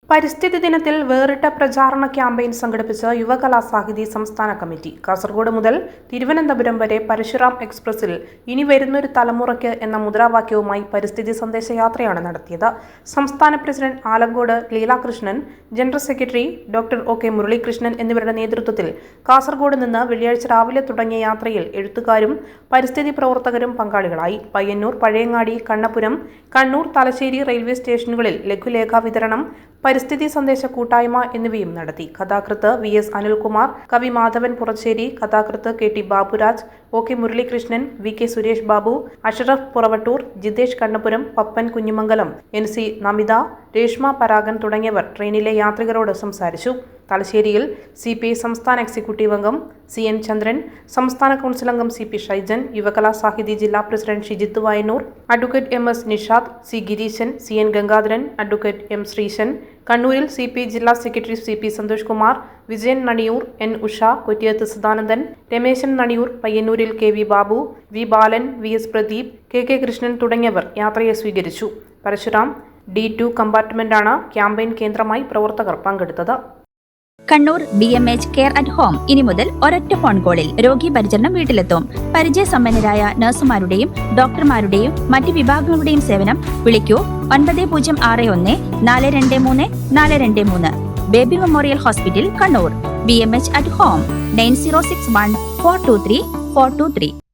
പരിസ്ഥിതി ദിനത്തിൽ വേറിട്ട പ്രചാരണ ക്യാമ്പയിൻ സംഘടിപ്പിച്ച യുവകലാസാഹിതി സംസ്ഥാന കമ്മിറ്റി. കാസർഗോഡ് മുതൽ തിരുവനന്തപുരം വരെ പരശുറാം എക്സ്പ്രസിൽ ഇനി വരുന്നൊരു തലമുറയ്ക്ക് എന്ന മുദ്രാവാക്യവുമായി പരിസ്ഥിതി സന്ദേശയാത്രയാണ് നടത്തിയത്. സംസ്ഥാന president Alankode Leelakrishnan, general secretary doctor O K. Muralikrishnan എന്നിവരുടെ നേതൃത്വത്തിൽ കാസർഗോഡ് നിന്ന് വെള്ളിയാഴ്ച രാവിലെ തുടങ്ങിയ യാത്രയിൽ എഴുത്തുകാരും പരിസ്ഥിതി പ്രവർത്തകരും പങ്കാളികളായി. പയ്യന്നൂർ, പഴയങ്ങാടി, കണ്ണപുരം, കണ്ണൂർ, തലശ്ശേരി റെയിൽവേ സ്റ്റേഷനുകളിൽ ലഘുലേഖാ വിതരണം, പരിസ്ഥിതി സന്ദേശ കൂട്ടായ്മ എന്നിവയും നടത്തി. കഥാകൃത്ത് വി.എസ്. അനിൽകുമാർ, കവി മാധവൻ പുറച്ചേരി, കഥാകൃത്ത് K T. Baburaj, ഒ.കെ. Muralikrishnan, VK. Suresh Babu, Ashraf പുറവട്ടൂർ, Jithesh Kannapuram, Pappan Kunhimangalam, NC. Namitha, Reshma Paragan തുടങ്ങിയവർ ട്രെയിനിലെ യാത്രികരോട് സംസാരിച്ചു. തലശ്ശേരിയിൽ CPI സംസ്ഥാന എക്സിക്യൂട്ടീവ് അംഗം CN ചന്ദ്രൻ, സംസ്ഥാന കൗൺസിൽ അംഗം CP ഷൈജൻ, യുവകലാസാഹിതി ജില്ലാ president Shijith Vayannur, advocate M.S. Nishad, C. Gireesan, CN Gangadharan, advocate M. Sreesan, കണ്ണൂരിൽ CPI ജില്ലാ secretary CP Santhosh Kumar, Vijayan Naniyur, N. Usha, Kottiyath Sadanandan, Rameshan Naniyur, പയ്യന്നൂരിൽ K.V. ബാബു, V. ബാലൻ, V.S. പ്രദീപ്, K.K. കൃഷ്ണൻ തുടങ്ങിയവർ യാത്രയെ സ്വീകരിച്ചു. പരശുറാം D2 കമ്പാർട്ട്മെന്റാണ് ക്യാമ്പയിൻ കേന്ദ്രമായി പ്രവർത്തകർ പങ്കെടുത്തത്. Kannur BMH care at home ഇനി മുതൽ ഒരൊറ്റ ഫോൺ കോളിൽ രോഗി പരിചരണം വീട്ടിലെത്തും. പരിചയസമ്പന്നരായ നഴ്സുമാരുടെയും ഡോക്ടർമാരുടെയും മറ്റ് വിഭാഗങ്ങളുടെയും സേവനം വിളിക്കൂ 9061 423 423. Baby memorial hospital, Kannur. BMH at home 9061 423 423.